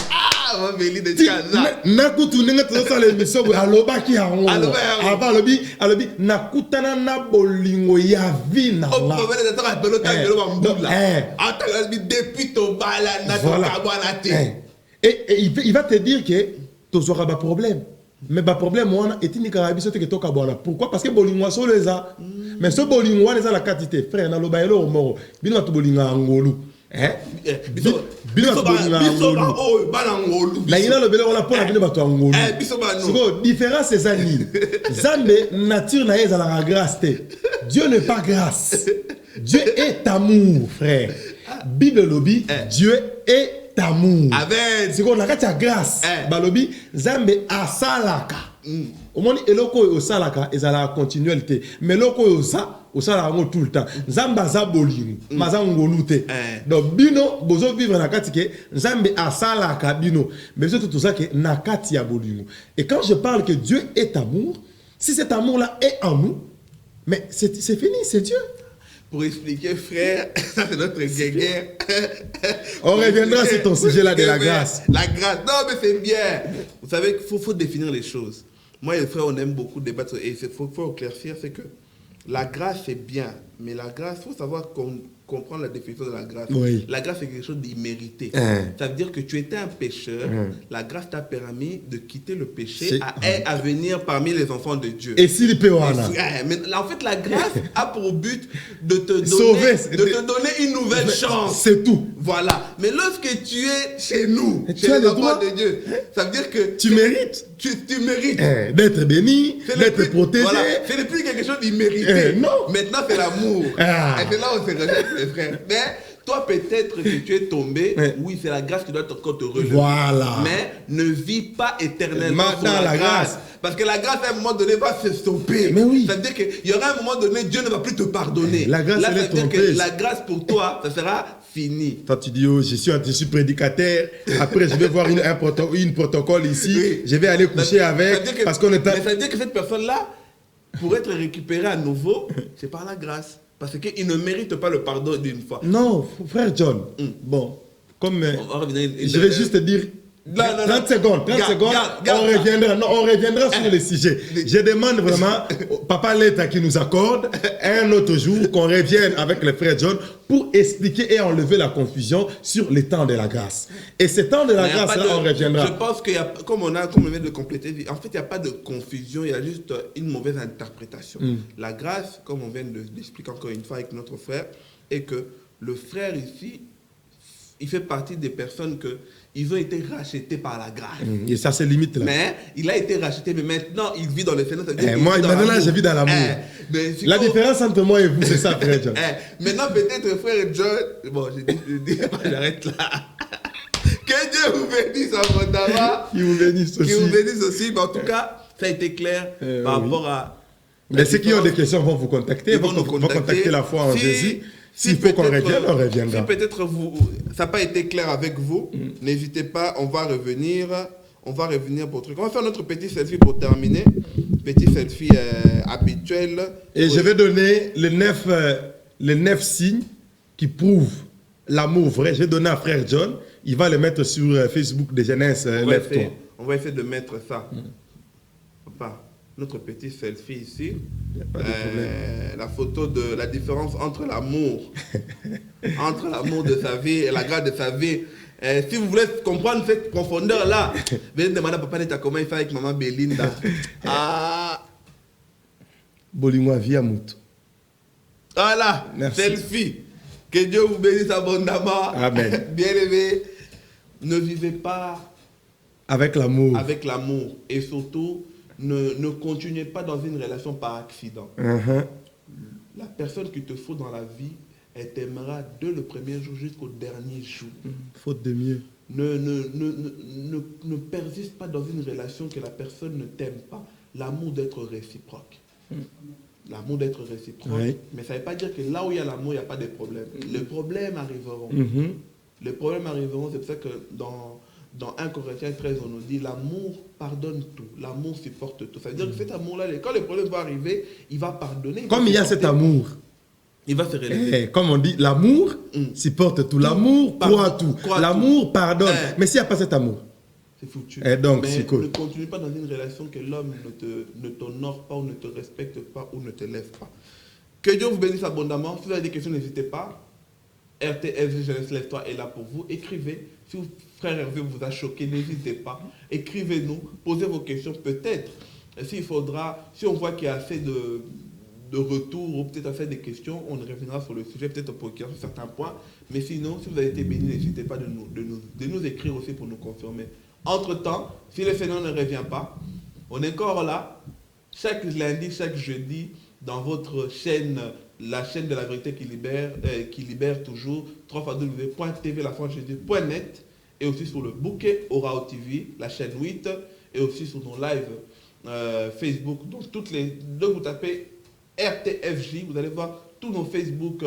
Maman Béli de Tchaza. Nakutu nenga tosa l'émission aloba ki ango. Aba alobi nakutana na bolingo ya vina. Oh, papa est à pelota de l'ambula. Attends, depuis ton bala na ton kabana te. Et il va te dire que tu auras un problème. Mais le problème, c'est que tu as pourquoi? Parce que bolingo so les a. Mais ce bolingo les a la quantité. Frère, na lo bailo o moro. Bino tu bolingo angolu. Bino tu bolingo angolu. La ina lo belo la pona bino batu angolu. C'est différence c'est ani. Zambe nature na eza la grâce. Dieu n'est pas grâce. Dieu est amour, frère. Bible lobby, Dieu est amour. C'est qu'on a la grâce. Balobi Zambe asalaka. Au moins eloko osalaka ezala continuité. Mais loko osala tout le temps. Zamba za bolingo, mazangolute. Donc bino bozo vivre na kati ke Zambe asalaka bino. Mais c'est tout ça que na kati ya bolingo. Et quand je parle que Dieu est amour, si cet amour là est en nous, mais c'est fini, c'est Dieu. Pour expliquer, frère, ça c'est notre guerre. On reviendra sur ton sujet là de la grâce. La grâce, non mais c'est bien. Vous savez qu'il faut définir les choses. Moi et les frères, on aime beaucoup débattre et il faut éclaircir, c'est que la grâce c'est bien, mais la grâce, il faut savoir comprendre la définition de la grâce. Oui. La grâce c'est quelque chose d'immérité. Ça veut dire que tu étais un pécheur, la grâce t'a permis de quitter le péché à venir parmi les enfants de Dieu. Et s'il peut mais en fait, la grâce a pour but de te donner une nouvelle chance. C'est tout. Voilà. Mais lorsque tu es chez nous, tu chez as les le enfants droit. de Dieu, ça veut dire que tu mérites. Tu mérites. D'être béni, d'être protégé. Voilà. Ce n'est plus quelque chose d'immérité. Non. Maintenant, c'est l'amour. Et c'est là où on se rejette, les frères. Mais toi, peut-être que tu es tombé. Oui, c'est la grâce qui doit encore te relever. Voilà. Mais ne vis pas éternellement dans la grâce. Parce que la grâce, à un moment donné, va se stopper. Mais oui. Ça veut dire qu'il y aura un moment donné, Dieu ne va plus te pardonner. La grâce, là, elle ça est veut dire que trompeuse. la grâce pour toi, ça sera fini. Toi, tu dis, oh, je suis prédicateur. Après, je vais voir une protocole ici. Oui. Je vais aller coucher avec. Parce qu'on est. Mais ça veut dire que cette personne-là, pour être récupérée à nouveau, c'est par la grâce. Parce qu'il ne mérite pas le pardon d'une fois. Non, frère John. Bon, comme. Je vais juste te dire. Non, 30 secondes, on reviendra sur le sujet. Je demande vraiment, Papa Leta qui nous accorde un autre jour qu'on revienne avec le frère John pour expliquer et enlever la confusion sur les temps de la grâce. Et ces temps de la grâce, là, on reviendra. Je pense qu'il y a, comme on vient de compléter, en fait, il n'y a pas de confusion, il y a juste une mauvaise interprétation. La grâce, comme on vient de l'expliquer encore une fois avec notre frère, est que le frère ici, il fait partie des personnes que ils ont été rachetés par la grâce. Et ça, c'est limite là. Mais il a été racheté, mais maintenant, il vit dans le Seigneur. Moi, maintenant, je vis dans l'amour. La différence entre moi et vous, c'est ça, frère John. Maintenant, peut-être, frère John... Bon, je dis j'arrête là. Que Dieu vous bénisse abondamment. Qu'il vous bénisse aussi. Qu'il vous bénisse aussi. Mais en tout cas, ça a été clair par rapport à... Mais ceux qui ont des questions vont vous contacter. Vont contacter la foi en Jésus. S'il faut qu'on revienne, on reviendra. Si peut-être ça n'a pas été clair avec vous, n'hésitez pas, on va revenir pour truc. On va faire notre petit selfie pour terminer. Petit selfie habituel. Et je vais donner les 9 signes qui prouvent l'amour vrai. Je vais donner à frère John. Il va les mettre sur Facebook de Jeunesse. On va essayer de mettre ça. Papa, notre petit selfie ici. La photo de la différence entre l'amour de sa vie et la grâce de sa vie. Si vous voulez comprendre cette profondeur-là, venez demander à Papa Neta comment il fait avec Maman Belinda. Bolingwa via Moutou. Voilà, selfie. Que Dieu vous bénisse abondamment. Amen. Bien-aimés, ne vivez pas avec l'amour. Et surtout, ne continuez pas dans une relation par accident. La personne qu'il te faut dans la vie, elle t'aimera dès le premier jour jusqu'au dernier jour. Faute de mieux. Ne persiste pas dans une relation que la personne ne t'aime pas. L'amour doit être réciproque. L'amour doit être réciproque. Oui. Mais ça ne veut pas dire que là où il y a l'amour, il n'y a pas de problème. Les problèmes arriveront. Les problèmes arriveront, c'est pour ça que dans 1 Corinthiens 13, on nous dit l'amour pardonne tout, l'amour supporte tout. Ça veut dire que cet amour-là, quand les problèmes vont arriver, il va pardonner. Comme il y a cet amour, il va se relever. Comme on dit, l'amour supporte tout, l'amour croit tout, l'amour pardonne. Mais s'il n'y a pas cet amour, c'est foutu. Donc, mais cool. Ne continue pas dans une relation que l'homme ne t'honore pas ou ne te respecte pas ou ne te lève pas. Que Dieu vous bénisse abondamment. Si vous avez des questions, n'hésitez pas. RTF Jeunesse Lève-toi est là pour vous. Écrivez. Si frère Hervé vous a choqué, n'hésitez pas. Écrivez-nous, posez vos questions. Peut-être, si on voit qu'il y a assez de retours ou peut-être assez de questions, on reviendra sur le sujet, peut-être pour écrire sur certains points. Mais sinon, si vous avez été béni, n'hésitez pas de nous écrire aussi pour nous confirmer. Entre-temps, si le Seigneur ne revient pas, on est encore là, chaque lundi, chaque jeudi, dans votre chaîne, la chaîne de la vérité qui libère toujours, www.tvlafonjésus.net et aussi sur le bouquet Orao TV, la chaîne 8, et aussi sur nos lives Facebook. Donc, vous tapez RTFJ, vous allez voir tous nos Facebook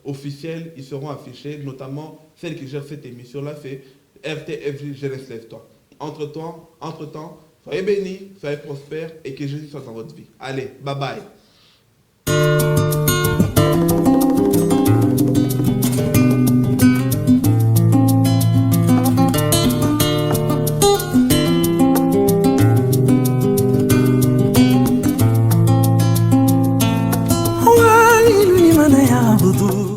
officiels, ils seront affichés, notamment celle qui gère cette émission-là, c'est RTFJ Jeunesse Lève-toi. Entre-temps, soyez bénis, soyez prospères et que Jésus soit dans votre vie. Allez, bye bye. doudou.